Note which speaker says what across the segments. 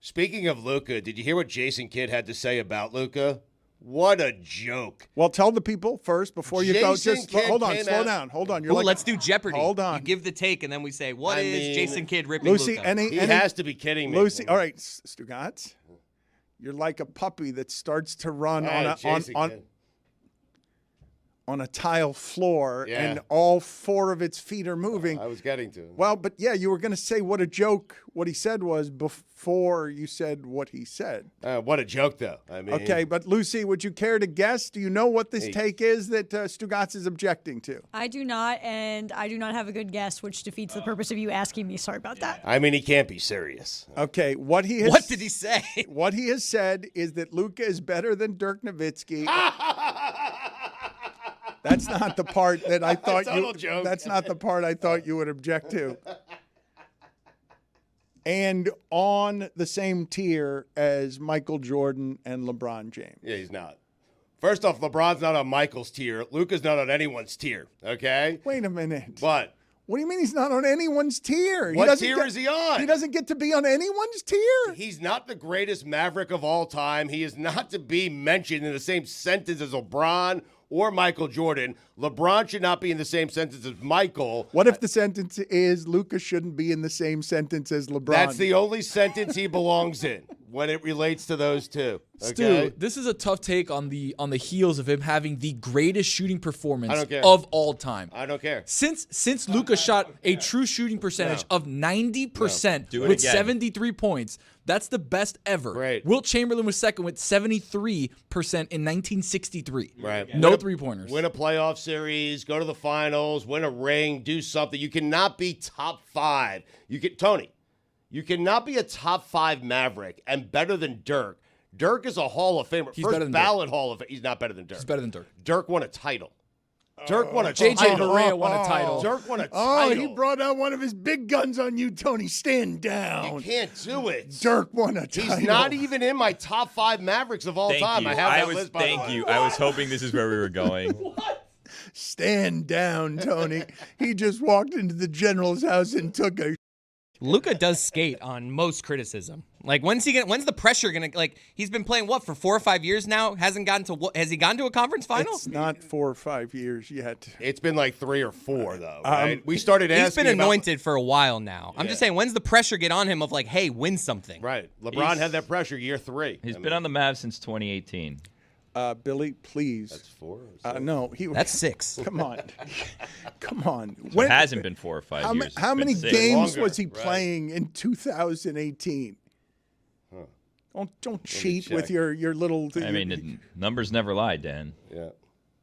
Speaker 1: Speaking of Luka, did you hear what Jason Kidd had to say about Luka? What a joke.
Speaker 2: Well, tell the people first before you go. Just hold on, slow down. Hold on.
Speaker 3: Let's do Jeopardy.
Speaker 2: Hold on.
Speaker 3: You give the take, and then we say, what is Jason Kidd ripping
Speaker 2: Lucy,
Speaker 3: Luka?
Speaker 1: He has to be kidding me.
Speaker 2: Lucy, all right, Stugotz, you're like a puppy that starts to run on a tile floor, and all four of its feet are moving.
Speaker 1: I was getting to him.
Speaker 2: Well, but yeah, you were going to say what a joke. What he said was before you said what he said.
Speaker 1: What a joke, though. I mean,
Speaker 2: okay, but Lucy, would you care to guess? Do you know what this take is that Stugotz is objecting to?
Speaker 4: I do not, and I do not have a good guess, which defeats the purpose of you asking me. Sorry about that.
Speaker 1: I mean, he can't be serious.
Speaker 2: Okay, what did he say? What he has said is that Luka is better than Dirk Nowitzki. That's not the part that I thought
Speaker 1: joke.
Speaker 2: That's not the part I thought you would object to. And on the same tier as Michael Jordan and LeBron James.
Speaker 1: Yeah, he's not. First off, LeBron's not on Michael's tier. Luka's not on anyone's tier, okay?
Speaker 2: Wait a minute.
Speaker 1: What?
Speaker 2: What do you mean he's not on anyone's tier?
Speaker 1: What tier is he on?
Speaker 2: He doesn't get to be on anyone's tier?
Speaker 1: He's not the greatest Maverick of all time. He is not to be mentioned in the same sentence as LeBron or Michael Jordan. LeBron should not be in the same sentence as Michael.
Speaker 2: What if the sentence is Luka shouldn't be in the same sentence as LeBron?
Speaker 1: That's the only sentence he belongs in when it relates to those two. Okay?
Speaker 5: Stu, this is a tough take on the heels of him having the greatest shooting performance of all time.
Speaker 1: I don't care.
Speaker 5: Since Luka shot a true shooting percentage of 90% with 73 points, that's the best ever.
Speaker 1: Right.
Speaker 5: Wilt Chamberlain was second with 73% in 1963.
Speaker 1: Right.
Speaker 5: No three-pointers.
Speaker 1: Win a playoff series, go to the finals, win a ring, do something. You cannot be top five. Tony, you cannot be a top five Maverick and better than Dirk. Dirk is a Hall of Famer.
Speaker 5: He's
Speaker 1: First ballot Hall of Fame. He's not better than Dirk.
Speaker 5: He's better than Dirk.
Speaker 1: Dirk won a title. Dirk won a title.
Speaker 5: J.J. Barea won a title.
Speaker 1: Dirk won a title.
Speaker 2: Oh, he brought out one of his big guns on you, Tony. Stand down.
Speaker 1: You can't do it.
Speaker 2: Dirk won a title.
Speaker 1: He's not even in my top five Mavericks of all time. I have that list, by the way.
Speaker 6: Thank you. I was hoping this is where we were going.
Speaker 2: Stand down, Tony. He just walked into the general's house and took a
Speaker 3: Luka does skate on most criticism. Like, when's the pressure gonna, like, he's been playing for 4 or 5 years now? Has he gone to a conference final?
Speaker 2: It's not 4 or 5 years yet.
Speaker 1: It's been like 3 or 4 though. Right? We started asking.
Speaker 3: He's been anointed for a while now. I'm just saying, when's the pressure get on him of like, hey, win something?
Speaker 1: Right. LeBron had that pressure year 3.
Speaker 6: He's been on the Mavs since 2018.
Speaker 2: Billy, please.
Speaker 1: That's 4.
Speaker 2: No,
Speaker 3: that's 6.
Speaker 2: Come on, come on.
Speaker 6: So it hasn't been 4 or 5 years.
Speaker 2: How many games was he
Speaker 1: right?
Speaker 2: playing in 2018? Don't cheat with your little.
Speaker 6: I mean, the numbers never lie, Dan.
Speaker 1: Yeah.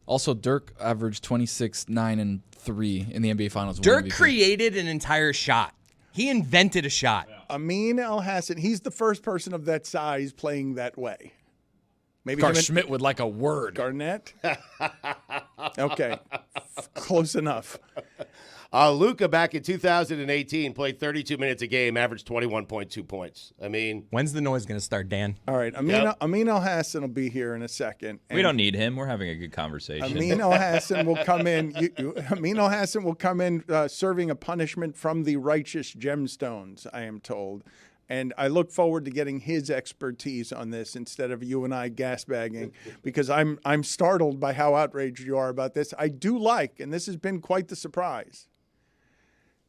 Speaker 5: Also, Dirk averaged 26, 9, and 3 in the NBA Finals.
Speaker 3: Dirk created an entire shot. He invented a shot.
Speaker 2: Amin Al-Hassan, he's the first person of that size playing that way. Maybe
Speaker 5: Gar Schmidt would like a word.
Speaker 2: Garnett? Okay. Close enough.
Speaker 1: Luka back in 2018 played 32 minutes a game, averaged 21.2 points. I mean,
Speaker 3: when's the noise going to start, Dan?
Speaker 2: All right. Amin Al-Hassan will be here in a second.
Speaker 6: We don't need him. We're having a good conversation.
Speaker 2: Amin Al-Hassan will come in. Amin Al-Hassan will come in serving a punishment from the righteous gemstones, I am told. And I look forward to getting his expertise on this instead of you and I gasbagging, because I'm startled by how outraged you are about this. I do like, and this has been quite the surprise,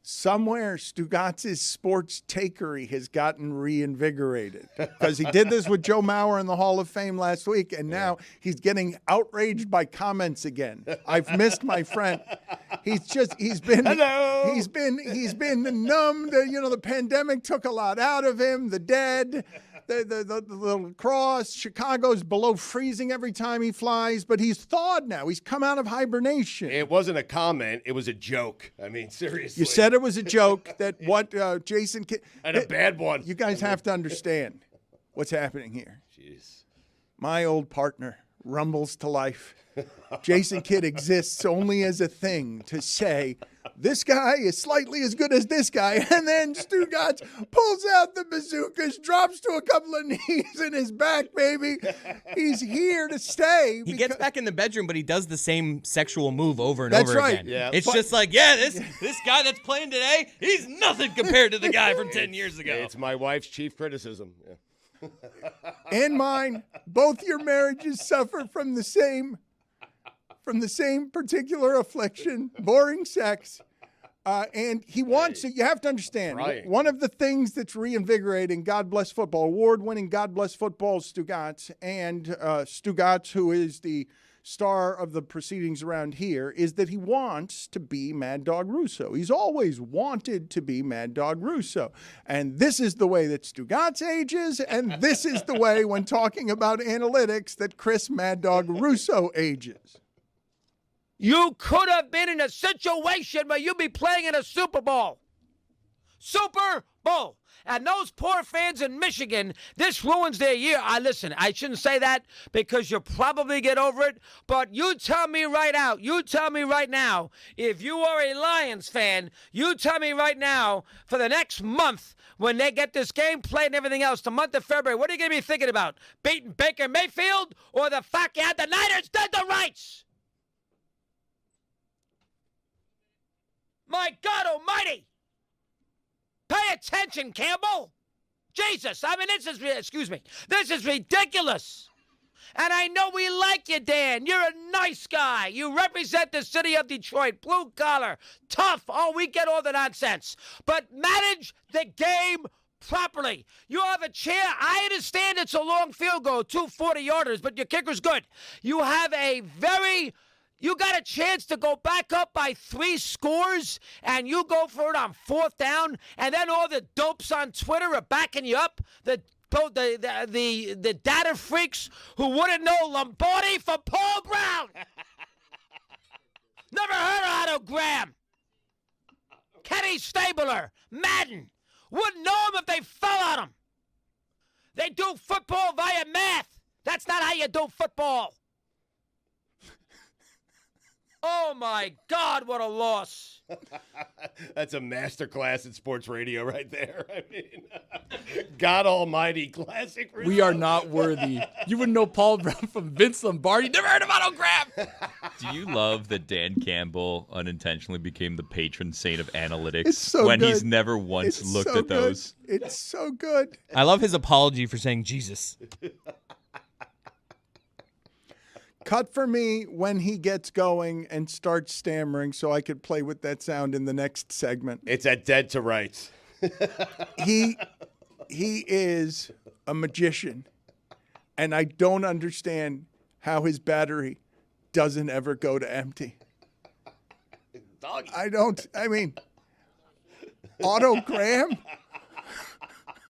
Speaker 2: somewhere Stugotz's sports takery has gotten reinvigorated, because he did this with Joe Mauer in the Hall of Fame last week, and now he's getting outraged by comments again. I've missed my friend. He's been
Speaker 1: Hello.
Speaker 2: He's been numbed. The pandemic took a lot out of him. The dead, the little cross. Chicago's below freezing every time he flies, but he's thawed now. He's come out of hibernation.
Speaker 1: it wasn't a comment. It was a joke. I mean, seriously.
Speaker 2: You said it was a joke that what Jason Kidd.
Speaker 1: And a bad one.
Speaker 2: You guys have to understand what's happening here.
Speaker 1: Jeez.
Speaker 2: My old partner rumbles to life. Jason Kidd exists only as a thing to say this guy is slightly as good as this guy. And then Stugotz pulls out the bazookas, drops to a couple of knees in his back, baby. He's here to stay.
Speaker 3: He gets back in the bedroom, but he does the same sexual move over and
Speaker 2: That's
Speaker 3: over
Speaker 2: right.
Speaker 3: again.
Speaker 1: Yeah.
Speaker 3: It's just like, this guy that's playing today, he's nothing compared to the guy from 10 years ago.
Speaker 1: It's my wife's chief criticism. Yeah.
Speaker 2: And mine, both your marriages suffer from the same particular affliction, boring sex. And he wants it. You have to understand,
Speaker 1: Trying.
Speaker 2: one of the things that's reinvigorating God Bless Football, award-winning God Bless Football Stugotz, and Stugotz, who is the star of the proceedings around here, is that he wants to be Mad Dog Russo. He's always wanted to be Mad Dog Russo. And this is the way that Stugotz ages, and this is the way, when talking about analytics, that Chris Mad Dog Russo ages.
Speaker 7: You could have been in a situation where you'd be playing in a Super Bowl. Super Bowl. And those poor fans in Michigan, this ruins their year. Listen, I shouldn't say that because you'll probably get over it. But you tell me right now, if you are a Lions fan, you tell me right now, for the next month, when they get this game played and everything else, the month of February, what are you going to be thinking about? Beating Baker Mayfield or the fact you had the Niners dead to rights? My God almighty! Pay attention, Campbell! Jesus, this is ridiculous! And I know we like you, Dan. You're a nice guy. You represent the city of Detroit. Blue collar, tough. Oh, we get all the nonsense. But manage the game properly. You have a chair. I understand it's a long field goal, 2 40-yarders, but your kicker's good. You got a chance to go back up by 3 scores, and you go for it on 4th down, and then all the dopes on Twitter are backing you up. The data freaks who wouldn't know Lombardi for Paul Brown. Never heard of Otto Graham. Kenny Stabler, Madden. Wouldn't know him if they fell on him. They do football via math. That's not how you do football. Oh, my God, what a loss.
Speaker 1: That's a masterclass in sports radio right there. I mean, God almighty, classic.
Speaker 5: We are not worthy. You wouldn't know Paul Brown from Vince Lombardi. Never heard of Otto Graham.
Speaker 6: Do you love that Dan Campbell unintentionally became the patron saint of analytics
Speaker 2: It's so
Speaker 6: when
Speaker 2: good.
Speaker 6: he's never once
Speaker 2: It's
Speaker 6: looked
Speaker 2: so
Speaker 6: at those?
Speaker 2: Good. It's so good.
Speaker 3: I love his apology for saying Jesus.
Speaker 2: Cut for me when he gets going and starts stammering so I could play with that sound in the next segment.
Speaker 1: It's at dead to rights.
Speaker 2: He is a magician, and I don't understand how his battery doesn't ever go to empty.
Speaker 1: Doggy.
Speaker 2: I mean, Otto Graham?